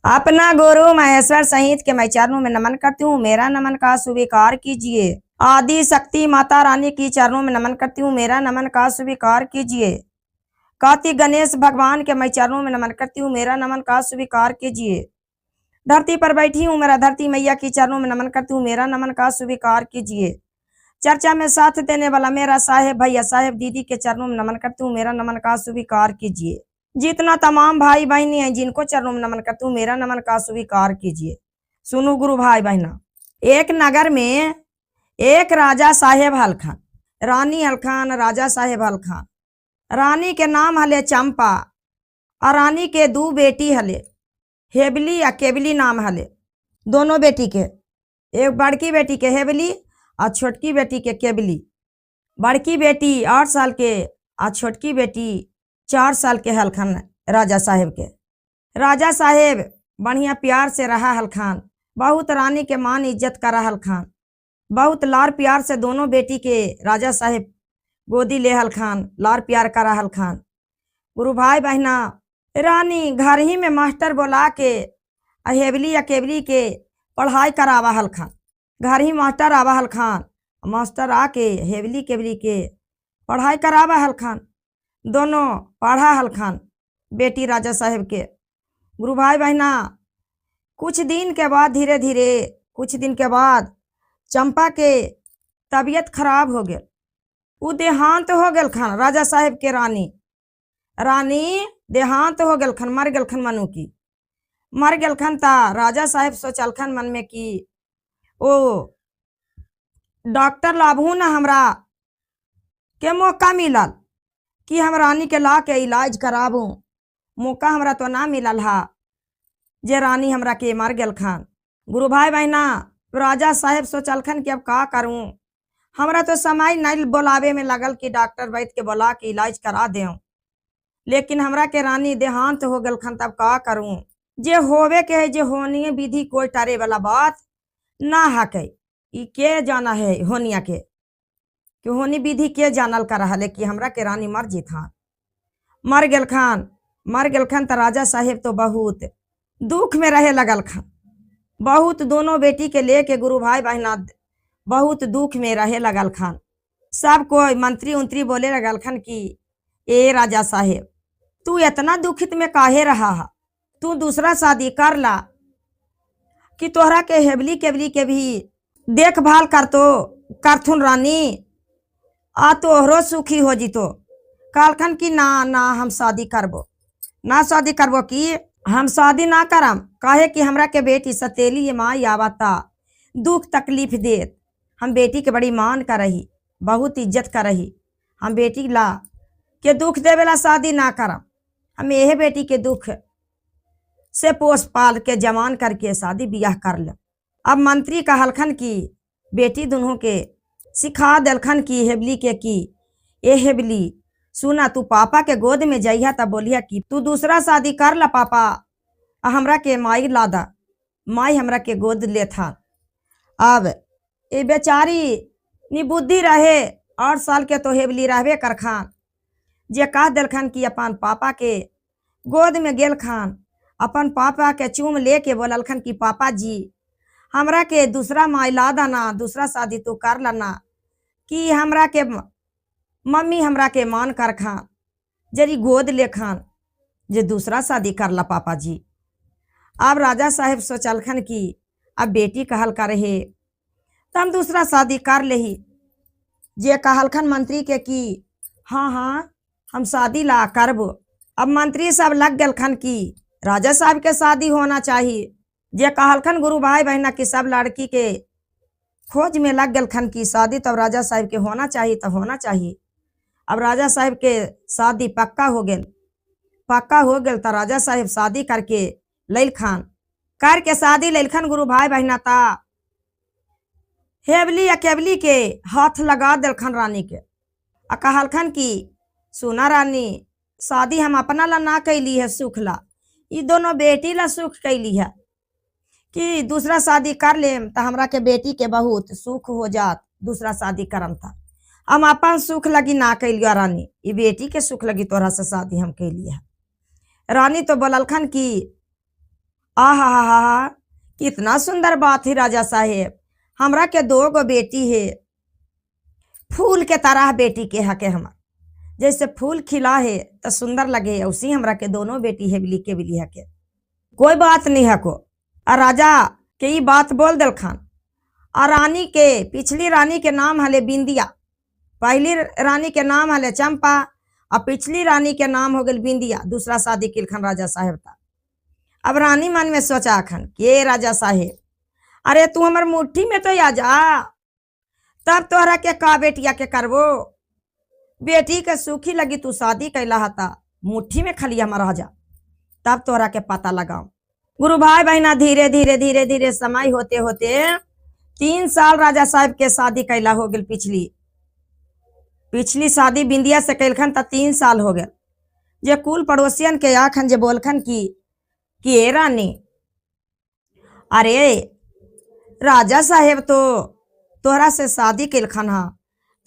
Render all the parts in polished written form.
अपना गुरु महेश्वर सहित के मैं चरणों में नमन करती हूँ, मेरा नमन का स्वीकार कीजिए। आदि शक्ति माता रानी की चरणों में नमन करती हूँ, मेरा नमन का स्वीकार कीजिए। कार्तिक गणेश भगवान के मैं चरणों में नमन करती हूँ, मेरा नमन का स्वीकार कीजिए। धरती पर बैठी हूँ, मेरा धरती मैया की चरणों में नमन करती हूँ, मेरा नमन का स्वीकार कीजिए। चर्चा में साथ देने वाला मेरा साहेब भैया साहेब दीदी के चरणों में नमन करती हूँ, मेरा नमन का स्वीकार कीजिए। जितना तमाम भाई बहनी हैं जिनको चरणों में नमन करती हूँ, मेरा नमन का स्वीकार कीजिए। सुनो गुरु भाई बहना, एक नगर में एक राजा साहेब हलखान, रानी हलखान, राजा साहेब हलखान। रानी के नाम हले चंपा और रानी के दो बेटी हले, हेबली या केबली नाम हले। दोनों बेटी के, एक बड़की बेटी के हेबली और छोटकी बेटी के केबली। बड़की बेटी 8 साल के और छोटकी बेटी 4 साल के हलखान राजा साहेब के। राजा साहेब बढ़िया प्यार से रहा हलखान, बहुत रानी के मान इज्जत करा हलखान, बहुत लार प्यार से दोनों बेटी के राजा साहेब गोदी ले हलखान, लार प्यार करा हलखान। गुरु भाई बहना, रानी घर ही में मास्टर बोला के हेबली या केबली के पढ़ाई करावा हलखान। घर ही मास्टर आवा हलखान, मास्टर आके हेबली केबली के पढ़ाई करावा हलखान। दोनों पढ़ा हलखान बेटी राजा साहेब के। गुरु भाई बहना, कुछ दिन के बाद धीरे धीरे कुछ दिन के बाद चंपा के तबीयत खराब हो गया, वो देहांत हो गल खन। राजा साहेब के रानी देहांत हो गल खन, मर गल खन। मनु की मर गल खन ता राजा साहेब सोचल खन मन में कि ओ डॉक्टर लाभू ना हमरा के मौका मिलल कि हम रानी के ला के इलाज कराबू। मौका हमरा तो ना मिलल हा जे रानी हमरा के मर गल खान। गुरु भाई बहना, राजा साहेब सोचलखन कि अब का करूं, हमरा तो समय नहीं बोलावे में लगल कि डॉक्टर वैद्य के बोला के इलाज करा दें, लेकिन हमरा के रानी देहांत हो गल खन, तब का करूं। जे होवे के है, जे होनी विधि कोई टारे वाला बात ना हके। ई के जाना है होनिया के, कि होनी विधि के जानल कर रहा कि हमरा के रानी मर जी था। मर गल खान तो राजा साहेब तो बहुत दुख में रहे लगल खान, बहुत दोनों बेटी के लेके गुरु भाई बहना बहुत दुख में रहे लगल खान। सब कोई मंत्री उंत्री बोले लगल खान कि ए राजा साहेब, तू इतना दुखित में काहे रहा, तू दूसरा शादी कर ला कि तोहरा के हेबली केबली के भी देखभाल करथुन रानी, आ तोहरो सुखी हो जीतो। कहलखन कि ना ना हम शादी करबो कि हम शादी ना करम, काहे कि हमरा के बेटी सतेली ये माँ आवता दुख तकलीफ देत। हम बेटी के बड़ी मान करही, बहुत इज्जत करही, हम बेटी ला के दुख देवेला शादी ना करम। हम यह बेटी के दुख से पोस पाल के जवान करके शादी ब्याह कर ले। अब मंत्री कहलखन कि बेटी दोनों के सिखा दलखन की हेबली के कि ए हेबली सुना, तू पापा के गोद में जइहा तब बोलिया कि तू दूसरा शादी कर ला पापा, हमरा के माई लादा, माई हमरा के गोद ले था। अब ये बेचारी निबुद्धि रहे 8 साल के तो हेबली रहबे कर खान, जे कह दलखन कि अपन पापा के गोद में गेल खान, अपन पापा के चूम लेके बोललखन कि पापा जी हमरा के दूसरा माई ला दाना, दूसरा शादी तू कर लाना, कि हमरा के मम्मी हमरा के मान कर खान, जरी गोद ले खान, जे दूसरा शादी कर ला पापा जी। अब राजा साहेब सोचलखन कि अब बेटी कहल कर हे तो हम दूसरा शादी कर लेही। जे कहलखन मंत्री के कि हाँ हाँ हम शादी ला करबो। अब मंत्री सब लग गलखन कि राजा साहब के शादी होना चाहिए। जे कहलखन गुरु भाई बहना की सब लड़की के खोज में लग गलखन की शादी तो राजा साहब के होना चाहिए तो होना चाहिए। अब राजा साहब के शादी पक्का हो गल तो राजा साहब शादी करके लैलखान, करके शादी लैलखन गुरु भाई बहना ता हेबली या केबली के हाथ लगा दलखन रानी के, आ कहलखन कि सुना रानी, शादी हम अपना ला ना कैली है सुख ला, ये दोनों बेटी ला सुख कैली है कि दूसरा शादी कर लेम तो हमरा के बेटी के बहुत सुख हो जात, दूसरा शादी करम था। हम अपन सुख लगी ना कैलिया रानी, ये बेटी के सुख लगी तोरा से शादी हम कैलिया। रानी तो बोललखन कि आहा हा हा हा, कितना सुंदर बात है राजा साहेब। हमरा के 2 गो बेटी है, फूल के तरह बेटी के हके हमर। जैसे फूल खिला है तो सुंदर लगे, उसी हमरा के दोनों बेटी है बिली के बिली हके। कोई बात नहीं हको। आ राजा के ई बात बोल दिलखान। आ रानी के, पिछली रानी के नाम हले बिंदिया, पहली रानी के नाम हले चंपा, और पिछली रानी के नाम हो गई बिंदिया। दूसरा शादी किलखन राजा साहेब था। अब रानी मन में सोचा खन के राजा साहेब, अरे तू हमर मुट्ठी में तो आ जा, तब तोहरा के का बेटिया के करबो। बेटी के सूखी लगी तू शादी कैला हता, मुट्ठी में खलिया हमारा जा, तब तोहरा के पता लगाओ। गुरु भाई बहना धीरे धीरे धीरे धीरे समय होते होते 3 साल राजा साहब के शादी कैला हो गई। पिछली शादी बिंदिया से कैलखन त 3 साल हो गए। जे कुल पड़ोसियन के आखन जे बोलखन कि ए रानी, अरे राजा साहेब तो तोहरा से शादी कैलखन हा,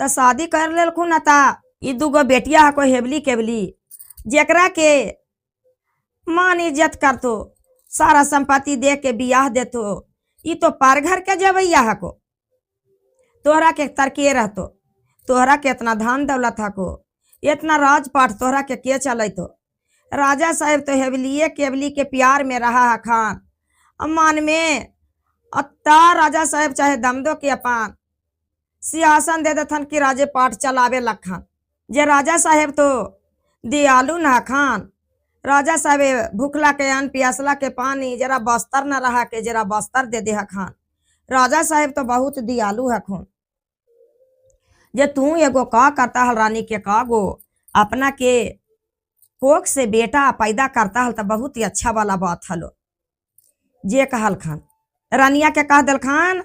त शादी कर लेलखुन न ता ई 2 गो बेटिया हा कोई हेबली केबली, जेकरा के मान इज्जत करतो, सारा संपत्ति दे के बियाह देतो। ई तो पार घर के जवैया हको, तोहरा के तरके रहतो, तोहरा के इतना धन दौलत हको, इतना राजपाट तोहरा के चलतो। राजा साहेब तो हेबलिए केबली के प्यार में रहा हखान। अम्मान में अत्ता राजा साहेब चाहे दम दो के अपन सिंहासन दे देथन कि राजे पाठ चलावे लखन। जे राजा साहेब तो दयालु न हखान। राजा साहेब भूखला के अन्न, प्यासला के पानी, जरा बस्तर न रहा के जरा बस्तर दे दे हखान। राजा साहेब तो बहुत दयालु हखुन। जे तू एगो का करता हल रानी के का गो अपना के कोख से बेटा पैदा करता हल, तो बहुत ही अच्छा वाला बात हलो। जे कहल खान रानिया के कह दिल खान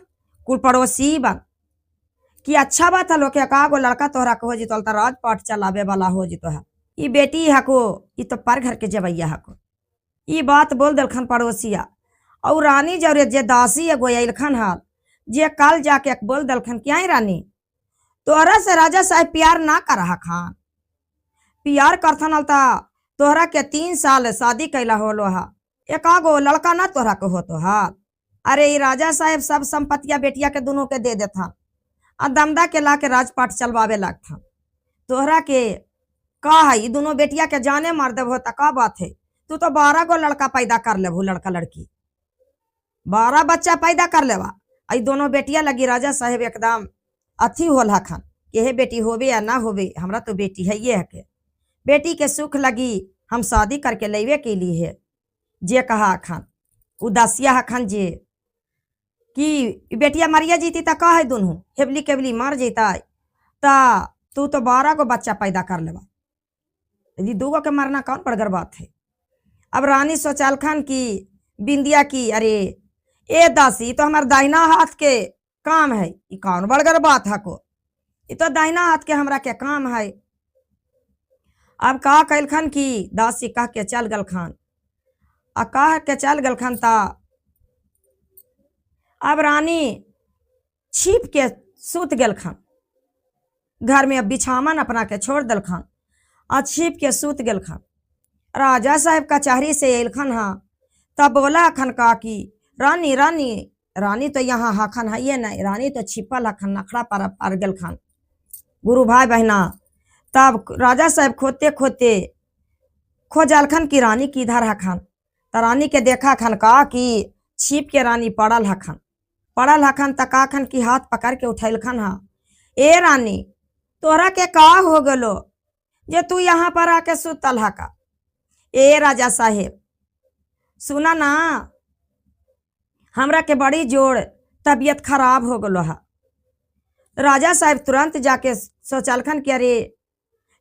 कुल पड़ोसी बन कि अच्छा बात हलो के का गो लड़का तोहरा के हो जितो तो राजपाट चलावे वाला हो जितो है। ई बेटी हको, ई तो पर घर के जवैया हको। ई बात बोल दिलखन पड़ोसिया। और रानी जौरे जे दासी एगो अइलखन हाल, जे कल जाके बोल दिलखन क्या रानी, तोहरा से राजा साहब प्यार ना कर खान, प्यार करथन हल ता तोहरा के 3 साल शादी कैला होलो हा, एकागो लड़का ना तोहरा के होतो हाल। अरे ई राजा साहेब सब संपत्तिया बेटिया के दोनों के दे देथन, आ दमदा के ला के राजपाट चलवावे लगथन। तोहरा के का है, ई दोनों बेटिया के जाने मार देबो त का बात है। तू तो 12 गो लड़का पैदा कर लेबू, लड़का लड़की 12 बच्चा पैदा कर लेवा। आई दोनों बेटिया लगी राजा साहेब एकदम अथी होल हखन कि हे बेटी होवे या ना होवे, हमरा तो बेटी है ये है के बेटी के सुख लगी हम शादी करके लेवे के लिए है। जे कहा हखन उदासिया हखन जे कि बेटिया मरिया जीती ता का है, दोनों हेबली केबली मर जीता ता तू तो 12 गो बच्चा पैदा कर लेवा, यदि 2 गो के मरना कौन बड़गर बात है। अब रानी सोचलखन कि बिंदिया की, अरे ए दासी तो हमार दाहिना हाथ के काम है, ई कौन बड़गर बात है को, ई तो दाहिना हाथ के हमरा के काम है। अब का कैलखन कि दासी कह के चल गलखन, आ कह के चल गलखन ता अब रानी छिप के सूत गलखन घर में। अब बिछावन अपना के छोड़ दलखन आ छिप के सूत गलखन। राजा साहेब कचहरी से अइलखन हाँ, तब बोला हखन का कि रानी रानी रानी तो यहाँ हखन है ये नहीं, रानी तो छिपल हखन नखड़ा पर गलखन। गुरु भाई बहना तब राजा साहेब खोते खोते खोजलखन कि रानी किधर हखन। तो रानी के देखा खन का कि छिप के रानी पड़ल हखन त काखन की हाथ पकड़ के उठैलखन हा, ए रानी तोहरा के का हो गलो जे तू यहाँ पर आके सुतल हका। ए राजा साहेब सुना ना, हमरा के बड़ी जोड़ तबीयत खराब हो गलो हा। राजा साहेब तुरंत जाके सोचलखन कि अरे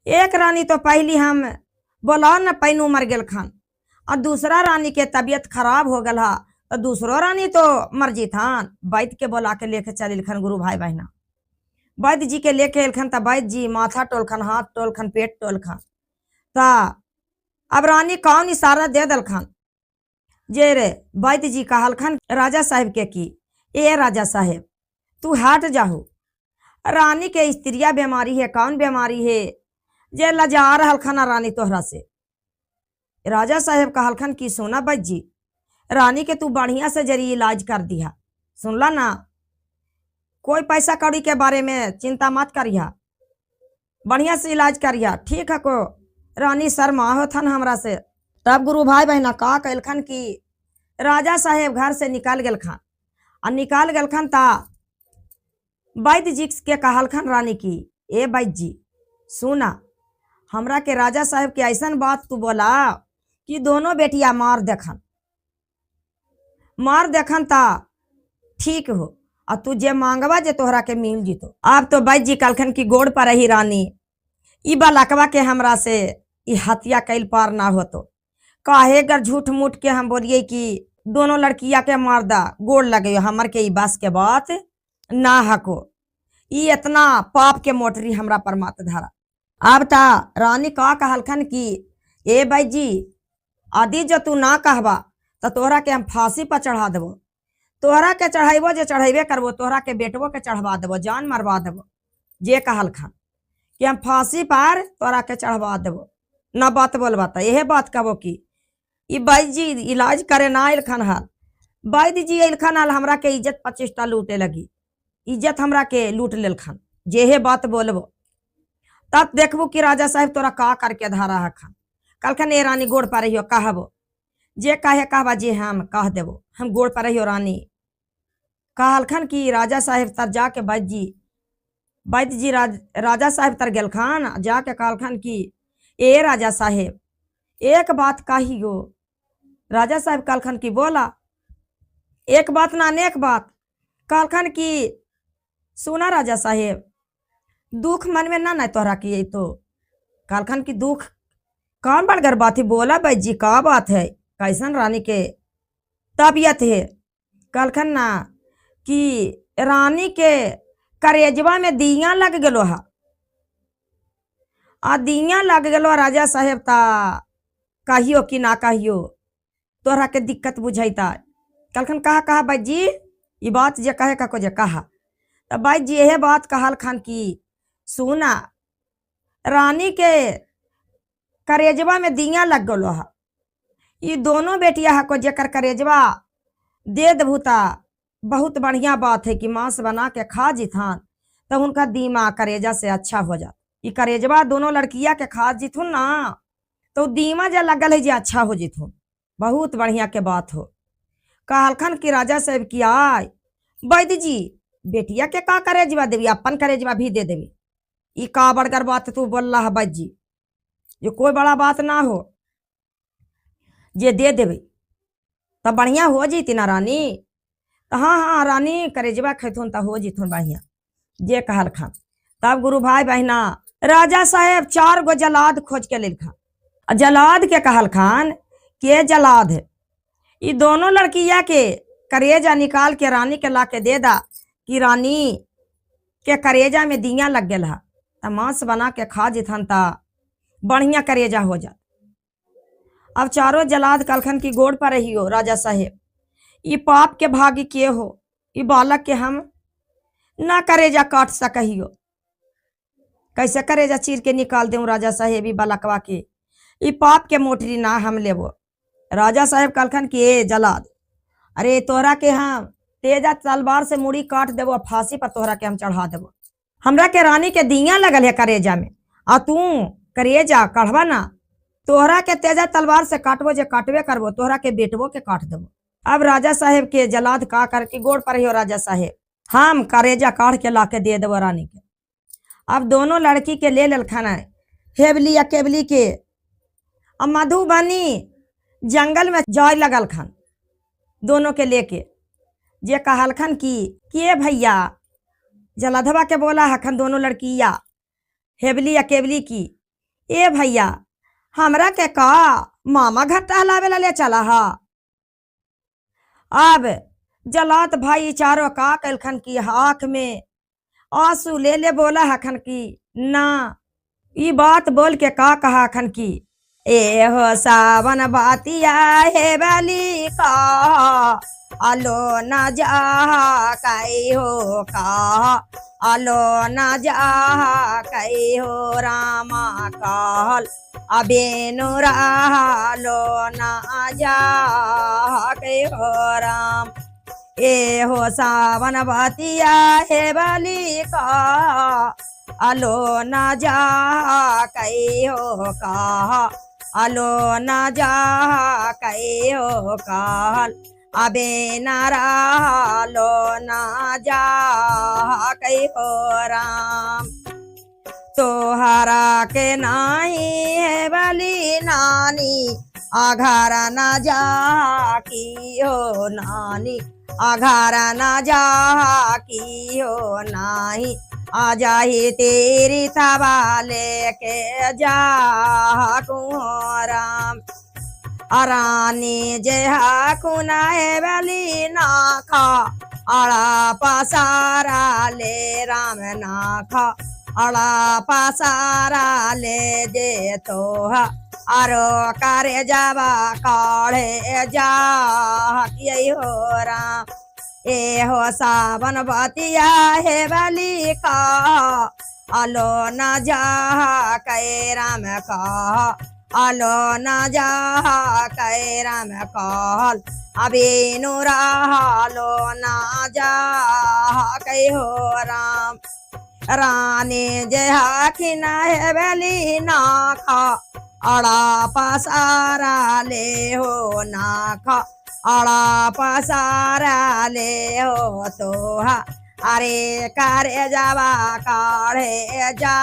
एक रानी तो पहली हम बोला न पैनू मर गेल खान, और दूसरा रानी के तबीयत खराब हो गल हा, तो दूसरो रानी तो मर जीथान। वैद्य के बोला के लेके चलिलखन गुरु भाई बहना। वैद्य जी के लेके अलखन त वैद्य जी माथा टोलखन, हाथ टोलखन, पेट टोलखन। ता अब रानी कौन इशारा दे दलखन जे रे वैद्य जी कहलखन राजा साहेब के कि ए राजा साहेब तू हट जाहू, रानी के स्त्रिया बीमारी है, कौन बीमारी है जे लजा रहलखन रानी तोहरा से। राजा साहेब कहलखन कि सोना वैद्य जी, रानी के तू बढ़िया से जरिए इलाज कर दिया, सुनला ना। कोई पैसा कौड़ी के बारे में चिंता मत करिया, बढ़िया से इलाज करिया, ठीक है को। रानी शर्मा होथन हमरा से। तब गुरु भाई बहना का कैलखन कि राजा साहेब घर से निकाल गेलखन, और निकाल गेलखन ता वैद्य जी के कहलखन रानी की, ए वैद्य जी सुना, हमरा के राजा साहेब के ऐसन बात तू बोला कि दोनों बेटिया मार देखन ता ठीक हो, और तू जे मांगवा जे तोहरा के मिल जीतो। अब तो वैद्य जी कहलखन की गोड़ पर रही रानी, ई बालकवा के हमरा से ई हत्या कैल पार ना होतो, काहे गर झूठ मूठ के हम बोलिए कि दोनों लड़किया के मार दा, गोड़ लगे हमर के ई बस के बात ना हको, ई इतना पाप के मोटरी हमरा पर मत धरा। अब ता रानी का कहलखन कि ए वैद्य जी आदि जो तू ना कहबा तो तोहरा के हम फांसी पर चढ़ा देबो, तोहरा के चढ़ेबो जे चढ़ेबे करबो, तोहरा के बेटवो के चढ़वा देबो, जान मरवा देबो। जे कहलखन कि हम फांसी पर तोहरा के चढ़वा देबो, ना बात बोलबा तो यह बात कहबो कि ई वैद्य जी इलाज करे ना अइलखन हल, वैद्य जी अइलखन हल हमरा के इज्जत 25टा लूटे लगी, इज्जत हमरा के लूट लेलखन, जेहे बात बोलबो तब देखबो कि राजा साहेब तोरा का करके धारा हखन। कहलखन ए रानी गोड़ पर रहियो, कहबो जे कहे कहबा जे हम कह देबो, हम गोड़ पर रहियो रानी। कहलखन कि राजा साहेब तर जाके वैद्य जी राजा साहेब तर गेलखन, जाके कहलखन कि ए राजा साहेब एक बात कहियो। राजा साहेब कहलखन कि बोला। एक बात ना अनेक बात। कहलखन कि सुना राजा साहेब, दुख मन में ना तोहरा की तो। कहलखन कि दुख कौन बड़गर बात है, बोला वैद्य जी का बात है, कैसन रानी के तबीयत है। कहलखन ना कि रानी के करेजवा में दिया लग गलो हा, आ दिया लग गलो राजा साहेब ता कहियो कि ना कहियो तोहरा के दिक्कत बुझाइता। कहलखन कहा वैद्य जी ये बात जे कहे को जे कहा। तब वैद्य जी यह बात कहलखन कि सुना रानी के करेजवा में दिया लग गलो हा, ये दोनों बेटिया हा को जेकर करेजवा दे देबूता बहुत बढ़िया बात है कि मांस बना के खा जिथान तो उनका दीमा करेजा से अच्छा हो जाता। ये करेजवा दोनों लड़किया के खा जिथुन ना तो दीमा जो लगल है जे अच्छा हो जिथुन, बहुत बढ़िया के बात हो। कहलखन कि राजा साहेब की आय वैद्य जी बेटिया के का करेजवा देवी, अपन करेजवा भी दे देवी, ई का बड़कर बात तू बोल रहा वैद्य जी, जो कोई बड़ा बात ना हो, जे दे देवे तब बढ़िया हो जीती ना रानी। तो हाँ रानी करेजवा खैथुन तो हो जीथुन बढ़िया, जे कहलखन। तब गुरु भाई बहना राजा साहेब 4 गो जलाद खोज के लेलखन, जलाद के कहलखन के जलाद है ये दोनों लड़किया के करेजा निकाल के रानी के ला के दे दा कि रानी के करेजा में दिया लग गया है, तो मांस बना के खा जिथन ता बढ़िया करेजा हो जात। अब चारों जलाद कहलखन की गोड़ पर रही हो राजा साहेब, ये पाप के भागी के हो, ये बालक के हम ना करेजा काट सकहियो, कैसे करेजा चीर के निकाल दूं राजा साहेब ये बालकवा के, ये पाप के मोटरी ना हम लेबो। राजा साहेब कहलखन कि ए जलाद, अरे तोहरा के हम तेजा तलवार से मुड़ी काट देबो, फांसी पर तोहरा के हम चढ़ा देबो। हमरा के रानी के दिया लगल है करेजा में, आ तू करेजा कढ़वा ना, तोहरा के तेजा तलवार से काटबो, जे काटबे करबो तोहरा के बेटवो के काट देबो। अब राजा साहेब के जलाद का करके गोड़ पर हो राजा साहेब, हम करेजा काट के ला के दे देबो रानी के। अब दोनों लड़की के ले लेलखन है हेबली या केबली के, अब मधुबनी जंगल में जाय लगल खन दोनों के लेके, जे कहलखन कि के भैया जलाधवा के बोला हखन दोनों लड़किया हेबली या केबली की, ए भैया हमरा के का मामा घर टहलावे ला ले चला हा। अब जलात भाई चारों का कलखन की आँख में आंसू ले ले बोला हखन की ना, ई बात बोल के का कहा हखन की ए हो सावन बातिया हेबली का आलो न जा कई हो का, आलो न जा कई हो रामा काल अबेनु रहलो ना जाके हो राम। ए हो सावन बतिया हे बली का अलो न जा कई हो का अलो न जा कई हो काल अबे न रहलो न जा कई हो राम। तोहरा के नाही है बली नानी आघार न जा की हो नानी आघार न जा की हो नाही आ जाही तेरी तबा लेके जा राम। अरानी जहा कुना है बली नाखा अड़ा पसारा ले राम नाखा अड़ा पसारा ले जे तोहा अरो करे जावा काढ़े जा यही हो राम। ए हो सावन बतिया हे बली का अलो न जा कै राम का अलो न जा कै राम काल अबेनु रहलो न जा कै हो राम। रानी जहा खिना है बली नाखा अड़ा पसारा ले हो नाखा अड़ा पसारा ले हो तोहा अरे करे जावा काढ़े जा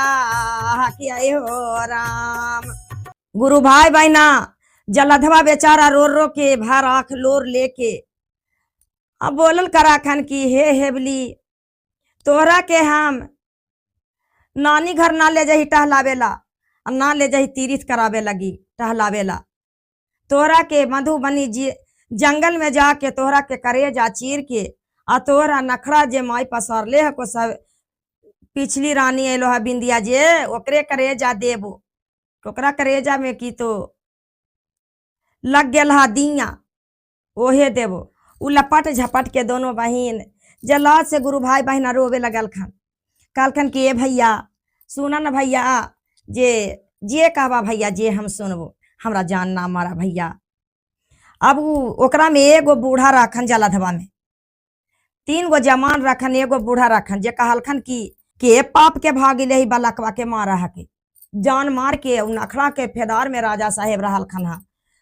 हो राम। गुरु भाई बहना जलधवा बेचारा रो रो के भर आँख लोर लेके अब बोलल करा खन की हे हेबली तोहरा के हम नानी घर ना ले जाही टहलावेला ना ले जाही तीरिथ करावे लगी टहलावेला। तोहरा के मधुबनी जी जंगल में जाके तोहरा के करेजा चीर के आ तोहरा नखड़ा जे माई पसार ले को सब पिछली रानी एलो है बिंदिया जे ओकरे करेजा देबो ओकरा करेजा में की तो लग गेल हा दिया ओहे देबो। उ लपट झपट के दोनों बहिन जलाद से गुरु भाई बहना रोवे लगल खन कहलखन कि ए भैया सुना न भैया जे कहबा भैया जे हम सुनबो हमरा जान ना मारा भैया। अब ओकरा में एगो बूढ़ा रखन जलधवा में 3 गो जवान रखन एगो बूढ़ा रखन जे कहलखन कि के पाप के भागी ले बलकवा के मारा हके जान मार के नखड़ा के फेदार में राजा साहेब रहलखन हा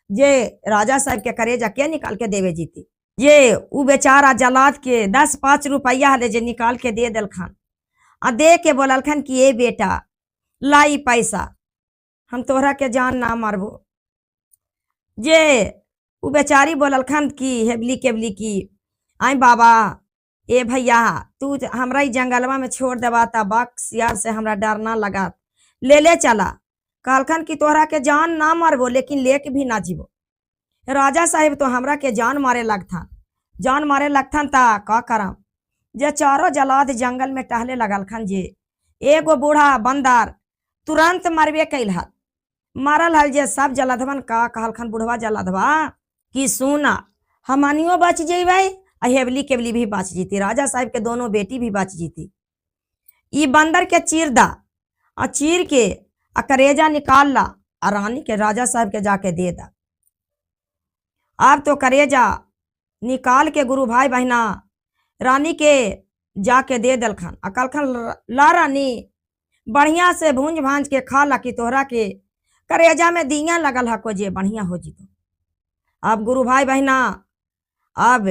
जे राजा साहेब के करेजा के निकाल के देवे जीती जे उ बेचारा जलाद के 10-5 रुपया ले जे निकाल के दे दिलखन आ दे के बोललखन कि ए बेटा लाई पैसा हम तोहरा के जान ना मारबो। जे उ बेचारी बोललखन कि हेबली केबली की आई बाबा ए भैया तू हमरा ई जंगलवा में छोड़ देवा ता बाक सियार से हमरा डर ना लगा ले ले चला। कहलखन कि तोहरा के जान ना मारबो लेकिन लेके भी ना जीवो। राजा साहेब तो हमरा के जान मारे लगथन ता का करम। जे चारों जलाद जंगल में टहले लगलखन जे एगो बूढ़ा बंदर तुरंत मरबे कैल हल मरल हल जे सब जलधवन का कहलखन बुढ़वा जलधवा कि सुना हमनियो बच जेबै आ हेबली केबली भी बच जीती राजा साहब के दोनों बेटी भी बच जीती। ई बंदर के चीर दा आ चीर के आ करेजा निकाल ला आ रानी के राजा साहब के जाके दे दा। अब तो करेजा निकाल के गुरु भाई बहना रानी के जाके दे दलखन आ कहलखन ला रानी बढ़िया से भूंज भांज के खा ला कि तोहरा के करेजा में दिया लगल हको जे बढ़िया हो जीतो। अब गुरु भाई बहना अब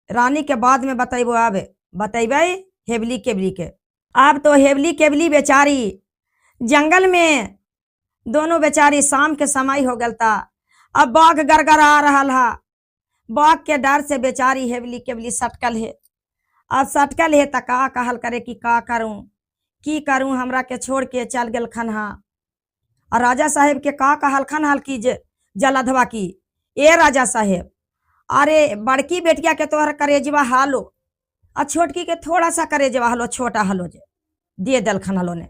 रानी के बाद में बतेबो अब बतेबे हेबली केबली के। अब तो हेबली केबली बेचारी जंगल में दोनों बेचारी शाम के समय हो गलता अब बाघ गरगरा रहल हा बाघ के डर से बेचारी हेबली केबली सटकल है। अब सटकल है त का कहल करे कि का करूं की करूं हमरा के छोड़ के चल गल खन हा। और राजा साहेब के का कहल खन हल की जलधवा की ए राजा साहेब अरे बड़की बेटिया के तोहर करेजवा हालो और छोटकी के थोड़ा सा करेजवा हलो छोटा हलो जे दे दल खन हलो ने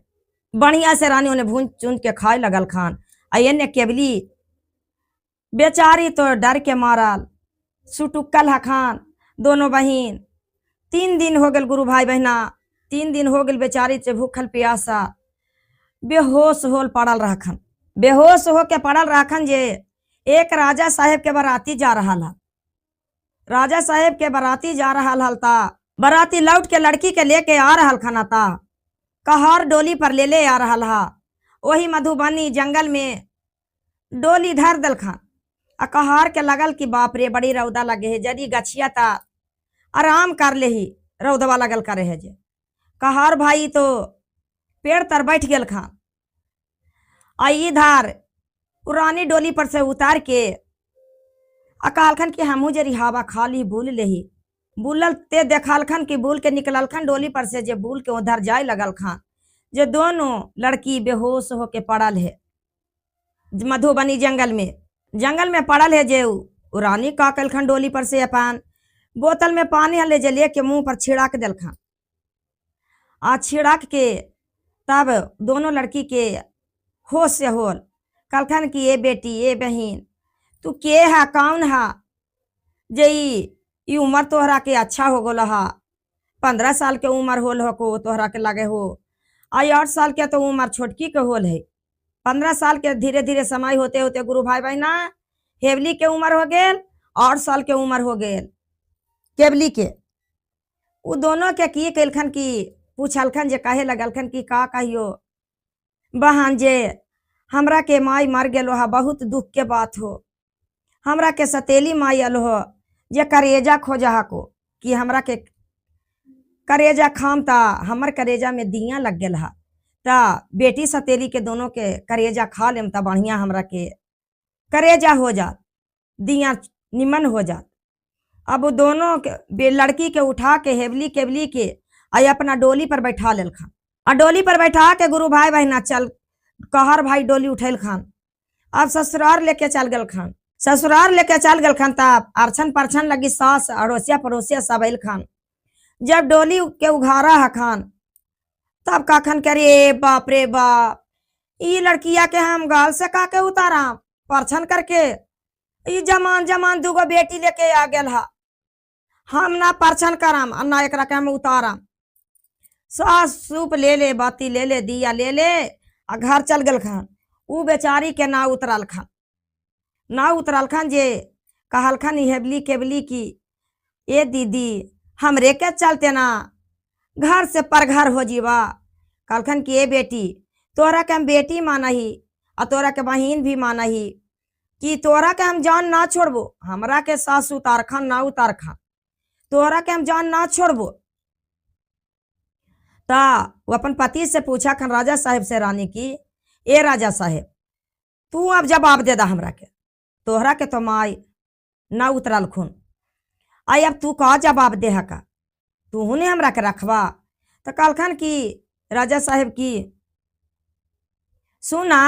बढ़िया से रानी ने भून चुन के खाए लगल खान। ने केबली बेचारी तो डर के मारल सुटुक्कल हखान दोनों बहिन। 3 दिन हो गल गुरु भाई बहना 3 दिन हो गल बेचारी से भूखल प्यासा बेहोश होल पड़ल रहखन बेहोश होके पड़ल राखन जे एक राजा साहेब के बराती जा रहा था। राजा साहेब के बराती जा रहा हल ता बराती लौट के लड़की के लेके आ रहा खाना था। कहार डोली पर ले आ रहा हा। वही मधुबनी जंगल में डोली धर दल खान। आ कहार के लगल कि बाप रे बड़ी रौदा लगे है, जरी गछिया ता आराम कर ले ही रौदवा लगल करे है जे। कहार भाई तो पेड़ तर बैठ गेल खान। आ इधर पुरानी डोली पर से उतार के अकालखन कि हमू जरी हवा खाली बुल लेही। बुलल ते देखलखन कि बुल के निकललखन डोली पर से, जे बुल के उधर जाए लगल खान। जे दोनों लड़की बेहोश होके पड़ल है मधुबनी जंगल में पड़ल है। जे रानी का कलखन डोली पर से अपन बोतल में पानी ले जे लेके मुंह पर छिड़क दिलखन। आ छिड़क के तब दोनों लड़की के होश से होल। कलखन कि ये बेटी ये बहन तू के है कौन है जे ई उम्र तोहरा के अच्छा हो गोल हा। 15 साल के उम्र होल हो को तोहरा के लगे हो। 8 साल के तो उम्र छोटकी के होल है। 15 साल के धीरे धीरे समय होते होते गुरु भाई बहना हेवली के उम्र हो गेल, 8 साल के उम्र हो गेल केवली के। उ दोनों के की कलखन की पूछलखन जे कहे लगलखन कि का कहियो बहन जे हमरा के माई मर गेलो हा, बहुत दुख के बात हो। हमरा के सतेली माई अल हो जे करेजा खोजा को कि हमरा के करेजा खाम ता हमर करेजा में दिया लग गेल हा। ता बेटी सतेली के दोनों के करेजा खा लेम ता बढ़िया हमरा के करेजा हो जात, दिया निमन हो जात। अब वो दोनों के लड़की के उठा के हेवली केवली के आई अपना डोली पर बैठा लेल खान। और डोली पर बैठा के गुरु भाई बहना चल कहर भाई डोली उठेल खान। अब ससुरार लेके चल गल खान। ससुरार लेके चल गल खान तब अरछन परछन लगी सास अड़ोसिया पड़ोसिया सब आयल खान। जब डोली के उघारा है खान तब काखन करे बाप रे बाप ई लड़किया के हम गाल से काके उतारा परछन करके। ई जमान जमान दूगो बेटी लेके आ गेल हा, हम ना परछन करम और ना एकरा के हम उतारम। सास सूप ले ले बाती ले ले दिया ले ले आ घर चल गल खान। उ बेचारी के ना उतरल खान जे कहलखन हेबली केबली की ए दीदी हमरे के चलते ना घर से परघर हो जीवा। कहलखन कि ए बेटी तोरा के हम बेटी माना ही और तोरा के बहिन भी माना ही कि तोरा के हम जान ना छोड़बो। हमरा के सास उतार खान ना उतार खान तोरा के हम जान ना छोड़बो। ता वो अपन पति से पूछा खन राजा साहेब से रानी की ए राजा साहेब तू अब जवाब दे दा हमरा के, तोहरा के तो माई ना उतरल खून आई अब तू का जवाब दे का तू ने हमरा के रखवा। तो कहलखन कि राजा साहेब की सुना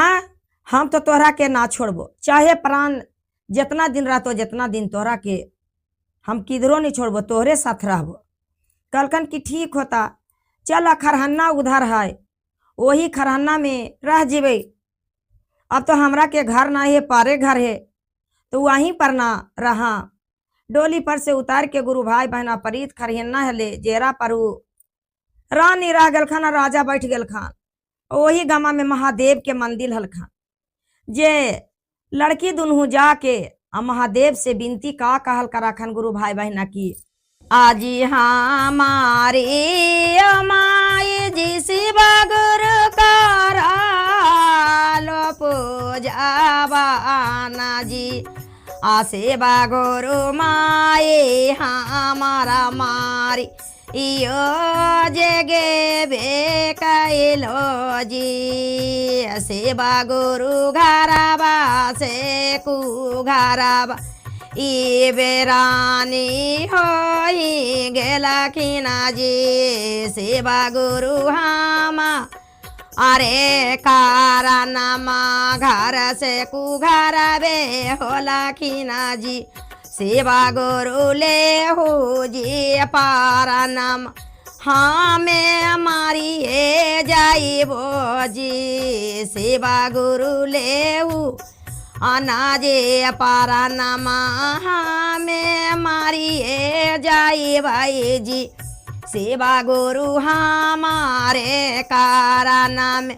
हम तो तोहरा के ना छोड़बो, चाहे प्राण जितना दिन रहतो जितना दिन तोहरा के हम किधरो नहीं छोड़बो, तोहरे साथ रहबो। कहलखन कि ठीक होता चल खरहन्ना उधर है वही खरहन्ना में रह जेबे। अब तो हमरा के घर ना है पारे घर है तो वहीं पर ना रहा। डोली पर से उतार के गुरु भाई बहना परीत खरहन्ना है ले जेरा पर रानी रह गल खान राजा बैठ गल खान। वही गमा में महादेव के मंदिर हल खान। जे लड़की दुनू जाके महादेव से बिनती का कहल करा खान गुरु भाई बहना की आजी हमारे माए जी शिवा गुरु लो पूजावाना जी आसेवा गुरु माए हमारा मारी इयो जगे बे कैलो जी सेवा गुरु घरबा से कु घरबा ई बेरानी होई गेलखिना जी सेवा गुरु हामा अरे कारणमा घर से कुघर बे होलखिना जी सेवा गुरु ले हो जी पारणम हमें मारिए जाइबो जी सेवा गुरु ले अनाजे पारणमा हमें मारिए जाई भाई जी सेवा गुरु हमारे कारण में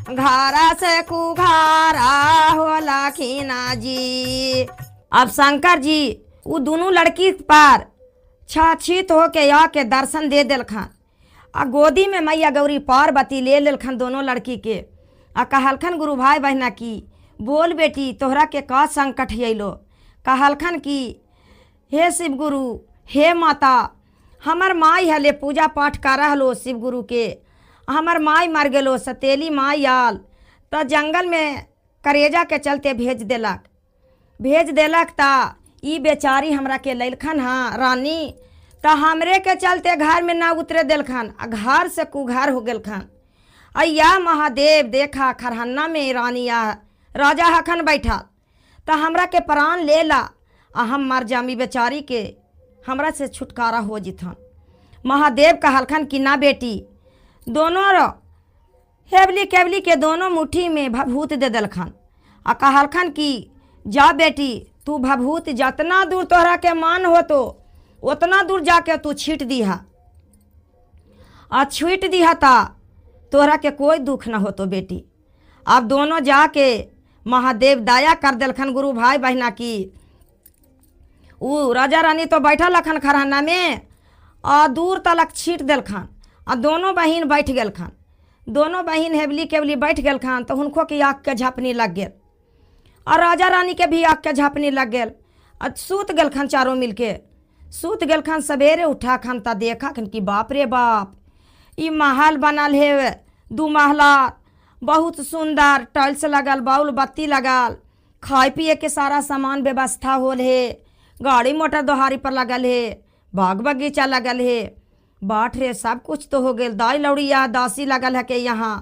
घारा से कुघारा होला खीना जी। अब शंकर जी वो दोनों लड़की पर छाछित होके आके दर्शन दे दिलखन आ गोदी में मैया गौरी पार्वती ले लेलखन दोनों लड़की के आ कहलखन गुरु भाई बहना की बोल बेटी तोहरा के का संकट अइलो। कहलखन की हे शिव गुरु हे माता हमर माई हले पूजा पाठ कर हलो शिव गुरु के, हमर माई मर गेलो सतेली माई आल तो जंगल में करेजा के चलते भेज देलक ता ई बेचारी हमरा के लैलखन हाँ रानी तो हमरे के चलते घर में ना उतरे दिलखन आ घर से कुघर हो गेलखन। अय्या महादेव देखा खरहन्ना में रानिया राजा हखन बैठा तो हमरा के प्राण ले ला आ हम मर जामी बेचारी के हमरा से छुटकारा हो जिथन। महादेव कहलखन कि ना बेटी दोनों हेबली केबली के दोनों मुट्ठी में भभूत दे दिलखन आ कहलखन कि जा बेटी तू भभूत जितना दूर तोहरा के मान हो तो उतना दूर जाके तू छीट दिहा आ छीट दिहा ता तोहरा के कोई दुख ना हो तो बेटी। अब दोनों जाके महादेव दया कर दिलखन गुरु भाई बहना की। ऊ राजा रानी तो बैठा लखन खरहना में आ दूर तलक छीट दिलखन आ दोनों बहिन बैठ गेलखन। दोनों बहिन हेबली केबली बैठ गेलखन तो हुनको की आँख के झपनी लग गेल और राजा रानी के भी आँख के झपनी लग गेल आ सूत गेलखन चारों मिलके सूत गेलखन। सवेरे उठा खन ता देखा खन कि बाप रे बाप ई महल बनल है 2 महला बहुत सुंदर टाइल्स लगल बाउल बत्ती लगल खाए पिए के सारा सामान व्यवस्था होल है, गाड़ी मोटर दोहारी पर लगल है, बाग बगीचा लगल है, बाट रे सब कुछ तो हो गए। दाई लौड़िया दासी लगल है के यहाँ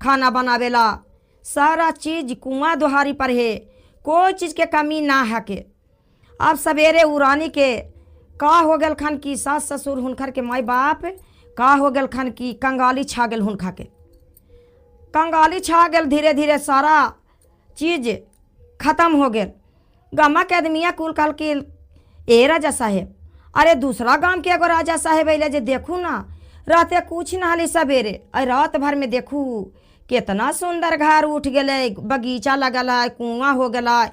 खाना बनावेला सारा चीज कुआं दोहारी पर है, कोई चीज़ के कमी ना है के। अब सवेरे उरानी के का हो गल खन की सास ससुर हुनकर के माई बाप का हो गल खन की कंगाली छा गेल हुनका के कंगाली छा गेल। धीरे धीरे सारा चीज खत्म हो गेल। गामा के आदमिया कुल कल के ए राजा साहेब अरे दूसरा गांव के एगो राजा साहेब अले जे देखू ना राते कुछ ना हली सवेरे रात भर में देखू कितना सुंदर घर उठ गए, बगीचा लगल है, कुआं हो गल है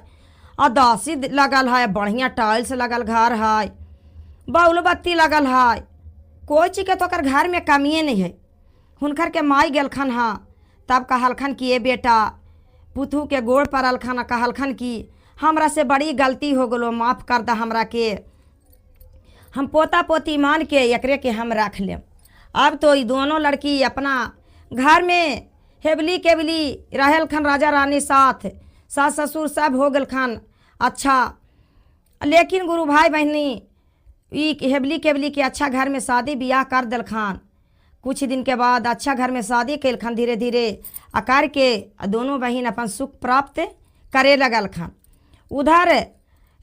और दासी लगल है, बढ़िया टाइल्स लगल घर है, बाउल बत्ती लगल है, कोई चीज के तो कर घर में कमिए नहीं है। हुनकर के माई गेलखन हाँ तब कहलखन कि ये बेटा पुतू के गोड़ पड़लखन कहलखन कि हमरा से बड़ी गलती हो गलो माफ़ कर दा हमरा के, हम पोता पोती मान के एकरे के हम रख लेम। अब तो ये दोनों लड़की अपना घर में हेबली केबली रहलखन राजा रानी साथ सास ससुर सब हो गेलखन अच्छा। लेकिन गुरु भाई बहनी ई हेबली केबली के अच्छा घर में शादी ब्याह कर दिलखन। कुछ दिन के बाद अच्छा घर में शादी कैलखन धीरे धीरे आकार के दोनों बहन अपन सुख प्राप्त करे लगलखन। उधर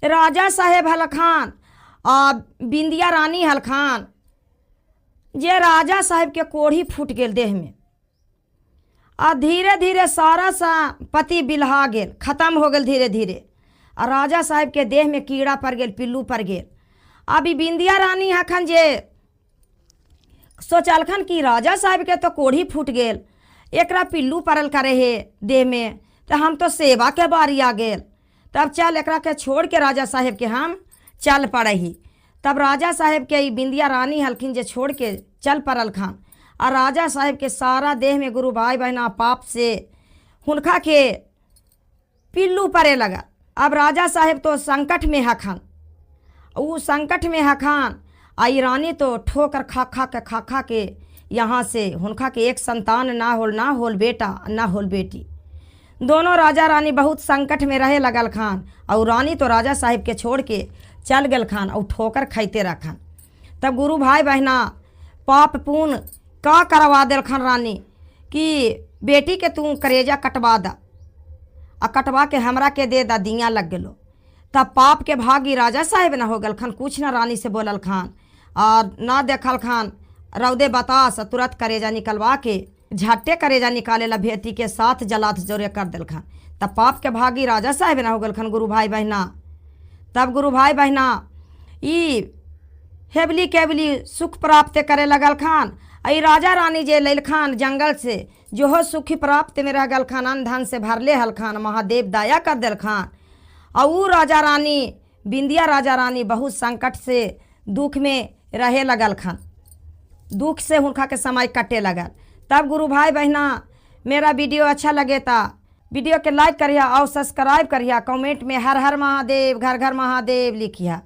राजा साहेब हलखान और बिंदिया रानी हलखान जे राजा साहेब के कोढ़ी फूट गेल देह में आ धीरे धीरे सारा सा पति बिलहा गेल खत्म हो गेल धीरे धीरे आ राजा साहेब के देह में कीड़ा पड़ गेल पिल्लू पड़ गेल। अभी बिंदिया रानी हखन जे सोचलखन कि राजा साहब के तो कोढ़ी फूट गेल एकरा पिल्लू पड़ल करे है देह में तो हम तो सेवा के बारी आ गेल तब चल एकरा के छोड़ के राजा साहेब के हम चल पड़े ही। तब राजा साहेब के ई बिंदिया रानी हलखिन जे छोड़ के चल पड़ल खान और राजा साहेब के सारा देह में गुरु भाई बहना पाप से हुनका के पिल्लू पड़े लगा। अब राजा साहेब तो संकट में हखन ऊ संकट में हखान आई रानी तो ठोकर खा खा के यहाँ से हुनका के एक संतान ना होल बेटा ना होल बेटी। दोनों राजा रानी बहुत संकट में रहे लगल खान और रानी तो राजा साहिब के छोड़ के चल गल खान और ठोकर खाइते रखन। तब गुरु भाई बहना पाप पुण्य का करवा दिल खान रानी कि बेटी के तू करेजा कटवा दा आ कटवा के हमरा के दे दा दियाँ लग गलो। तब पाप के भागी राजा साहेब ना हो गल खान कुछ ना रानी से बोलल खान और ना देखल खान रौदे बतास तुरंत करेजा निकलवा के झट्टे करेजा निकाले ला बेटी के साथ जलात जोरे कर दिल खान। तब पाप के भागी राजा साहेब ना हो गल खान गुरु भाई बहना। तब गुरु भाई बहना ई हेबली केबली सुख प्राप्त करे लगल खान आई राजा रानी जे लैलखान जंगल से जो हो सुखी प्राप्त में रह गल खान, अन्न धन से भरले हलखान, महादेव दया कर दिल खान। और ऊ राजा रानी बिंदिया राजा रानी बहुत संकट से दुख में रहे लगल खान, दुख से हुनका के समय कटे लगल। तब गुरु भाई बहना मेरा वीडियो अच्छा लगे ता वीडियो के लाइक करिया और सब्सक्राइब करिया, कमेंट में हर हर महादेव घर घर महादेव लिखिया।